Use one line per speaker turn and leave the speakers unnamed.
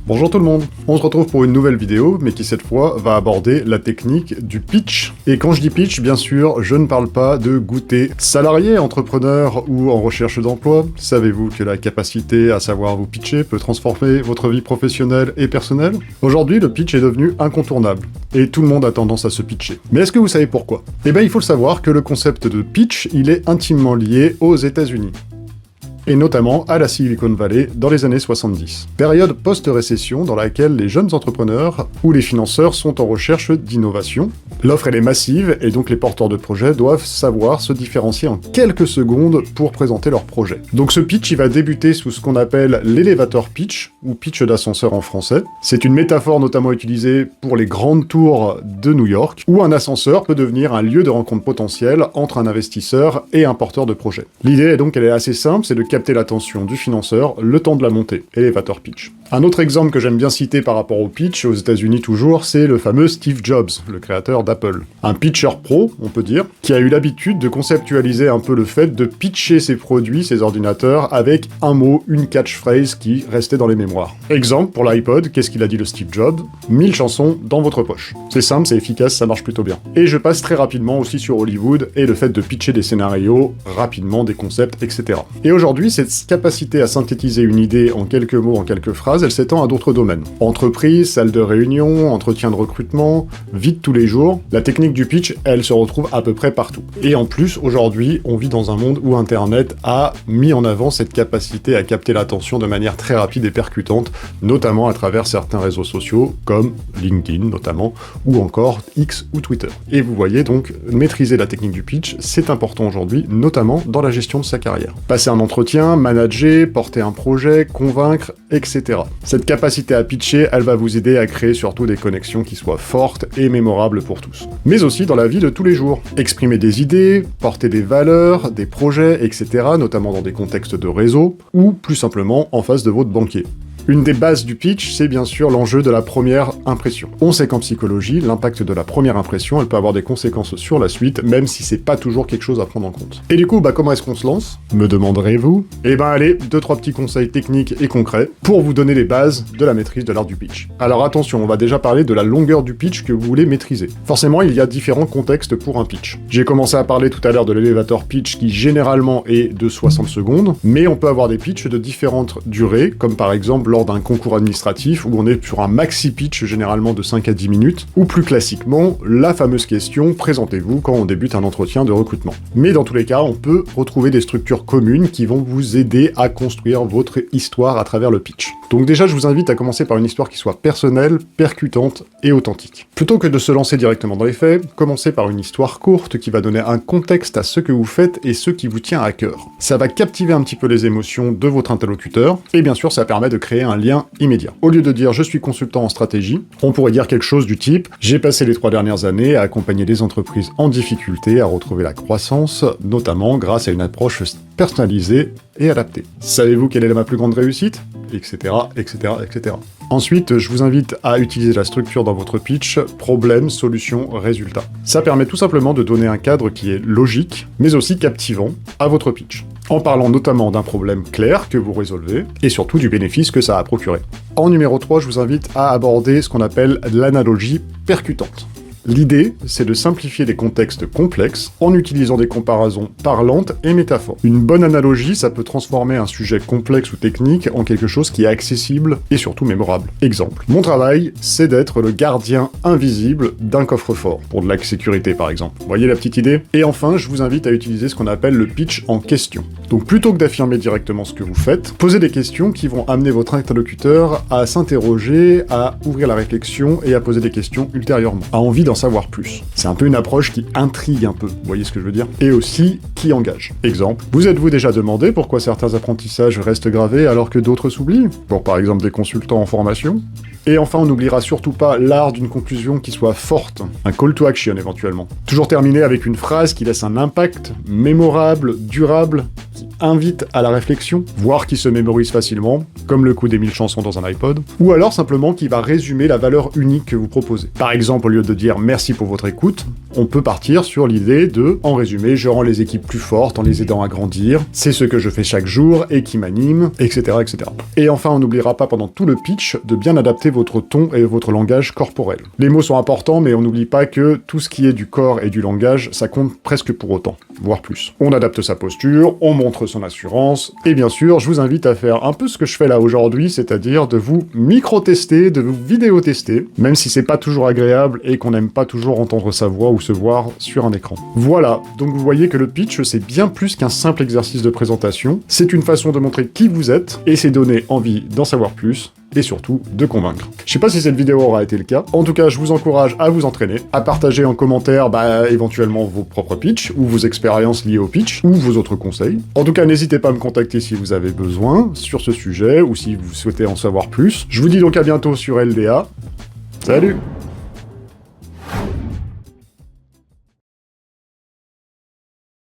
Bonjour tout le monde, on se retrouve pour une nouvelle vidéo, mais qui cette fois va aborder la technique du pitch. Et quand je dis pitch, bien sûr, je ne parle pas de goûter. Salarié, entrepreneur ou en recherche d'emploi, savez-vous que la capacité à savoir vous pitcher peut transformer votre vie professionnelle et personnelle? Aujourd'hui, le pitch est devenu incontournable, et tout le monde a tendance à se pitcher. Mais est-ce que vous savez pourquoi? Eh bien, il faut le savoir que le concept de pitch, il est intimement lié aux États-Unis, et notamment à la Silicon Valley dans les années 70. Période post-récession dans laquelle les jeunes entrepreneurs ou les financeurs sont en recherche d'innovation. L'offre elle est massive et donc les porteurs de projets doivent savoir se différencier en quelques secondes pour présenter leur projet. Donc ce pitch il va débuter sous ce qu'on appelle l'elevator pitch, ou pitch d'ascenseur en français. C'est une métaphore notamment utilisée pour les grandes tours de New York, où un ascenseur peut devenir un lieu de rencontre potentiel entre un investisseur et un porteur de projet. L'idée donc elle est assez simple, c'est de capter l'attention du financeur le temps de la montée, elevator pitch. Un autre exemple que j'aime bien citer par rapport au pitch, aux États-Unis toujours, c'est le fameux Steve Jobs, le créateur d'Apple. Un pitcher pro, on peut dire, qui a eu l'habitude de conceptualiser un peu le fait de pitcher ses produits, ses ordinateurs, avec un mot, une catchphrase qui restait dans les mémoires. Exemple, pour l'iPod, qu'est-ce qu'il a dit le Steve Jobs? 1000 chansons dans votre poche. C'est simple, c'est efficace, ça marche plutôt bien. Et je passe très rapidement aussi sur Hollywood et le fait de pitcher des scénarios, rapidement, des concepts, etc. Et aujourd'hui, cette capacité à synthétiser une idée en quelques mots, en quelques phrases, elle s'étend à d'autres domaines. Entreprise, salle de réunion, entretien de recrutement, vie de tous les jours, la technique du pitch, elle se retrouve à peu près partout. Et en plus, aujourd'hui, on vit dans un monde où Internet a mis en avant cette capacité à capter l'attention de manière très rapide et percutante, notamment à travers certains réseaux sociaux, comme LinkedIn notamment, ou encore X ou Twitter. Et vous voyez donc, maîtriser la technique du pitch, c'est important aujourd'hui, notamment dans la gestion de sa carrière. Passer un entretien, manager, porter un projet, convaincre, etc. Cette capacité à pitcher, elle va vous aider à créer surtout des connexions qui soient fortes et mémorables pour tous. Mais aussi dans la vie de tous les jours. Exprimer des idées, porter des valeurs, des projets, etc., notamment dans des contextes de réseau, ou plus simplement en face de votre banquier. Une des bases du pitch, c'est bien sûr l'enjeu de la première impression. On sait qu'en psychologie, l'impact de la première impression, elle peut avoir des conséquences sur la suite, même si c'est pas toujours quelque chose à prendre en compte. Et du coup, comment est-ce qu'on se lance? Me demanderez-vous? Eh ben allez, 2-3 petits conseils techniques et concrets pour vous donner les bases de la maîtrise de l'art du pitch. Alors attention, on va déjà parler de la longueur du pitch que vous voulez maîtriser. Forcément, il y a différents contextes pour un pitch. J'ai commencé à parler tout à l'heure de l'elevator pitch qui généralement est de 60 secondes, mais on peut avoir des pitchs de différentes durées, comme par exemple lors d'un concours administratif où on est sur un maxi pitch généralement de 5 à 10 minutes, ou plus classiquement, la fameuse question « Présentez-vous » quand on débute un entretien de recrutement. Mais dans tous les cas, on peut retrouver des structures communes qui vont vous aider à construire votre histoire à travers le pitch. Donc déjà, je vous invite à commencer par une histoire qui soit personnelle, percutante et authentique. Plutôt que de se lancer directement dans les faits, commencez par une histoire courte qui va donner un contexte à ce que vous faites et ce qui vous tient à cœur. Ça va captiver un petit peu les émotions de votre interlocuteur, et bien sûr, ça permet de créer un lien immédiat. Au lieu de dire « je suis consultant en stratégie », on pourrait dire quelque chose du type « j'ai passé les 3 dernières années à accompagner des entreprises en difficulté à retrouver la croissance, notamment grâce à une approche personnalisée et adaptée. Savez-vous quelle est ma plus grande réussite ?» etc., etc., etc. Ensuite, je vous invite à utiliser la structure dans votre pitch, problème, solution, résultat. Ça permet tout simplement de donner un cadre qui est logique, mais aussi captivant, à votre pitch, en parlant notamment d'un problème clair que vous résolvez, et surtout du bénéfice que ça a procuré. En numéro 3, je vous invite à aborder ce qu'on appelle l'analogie percutante. L'idée, c'est de simplifier des contextes complexes en utilisant des comparaisons parlantes et métaphores. Une bonne analogie, ça peut transformer un sujet complexe ou technique en quelque chose qui est accessible et surtout mémorable. Exemple, mon travail, c'est d'être le gardien invisible d'un coffre-fort, pour de la sécurité par exemple. Vous voyez la petite idée? Et enfin, je vous invite à utiliser ce qu'on appelle le pitch en question. Donc plutôt que d'affirmer directement ce que vous faites, posez des questions qui vont amener votre interlocuteur à s'interroger, à ouvrir la réflexion et à poser des questions ultérieurement, à envie d'en savoir plus. C'est un peu une approche qui intrigue un peu, vous voyez ce que je veux dire? Et aussi qui engage. Exemple, vous êtes-vous déjà demandé pourquoi certains apprentissages restent gravés alors que d'autres s'oublient? Pour par exemple des consultants en formation? Et enfin, on n'oubliera surtout pas l'art d'une conclusion qui soit forte, un call to action éventuellement. Toujours terminer avec une phrase qui laisse un impact mémorable, durable qui invite à la réflexion, voire qui se mémorise facilement, comme le coup des 1000 chansons dans un iPod, ou alors simplement qui va résumer la valeur unique que vous proposez. Par exemple, au lieu de dire merci pour votre écoute, on peut partir sur l'idée de, en résumé, je rends les équipes plus fortes en les aidant à grandir, c'est ce que je fais chaque jour et qui m'anime, etc., etc. Et enfin, on n'oubliera pas pendant tout le pitch de bien adapter votre ton et votre langage corporel. Les mots sont importants, mais on n'oublie pas que tout ce qui est du corps et du langage, ça compte presque pour autant, voire plus. On adapte sa posture, on montre son assurance, et bien sûr, je vous invite à faire un peu ce que je fais là aujourd'hui, c'est-à-dire de vous micro-tester, de vous vidéo-tester, même si c'est pas toujours agréable et qu'on n'aime pas toujours entendre sa voix ou se voir sur un écran. Voilà, donc vous voyez que le pitch, c'est bien plus qu'un simple exercice de présentation, c'est une façon de montrer qui vous êtes, et c'est donner envie d'en savoir plus, et surtout de convaincre. Je sais pas si cette vidéo aura été le cas, en tout cas je vous encourage à vous entraîner, à partager en commentaire éventuellement vos propres pitchs, ou vos expériences liées au pitch, ou vos autres conseils. En tout cas n'hésitez pas à me contacter si vous avez besoin sur ce sujet, ou si vous souhaitez en savoir plus. Je vous dis donc à bientôt sur LDA, salut!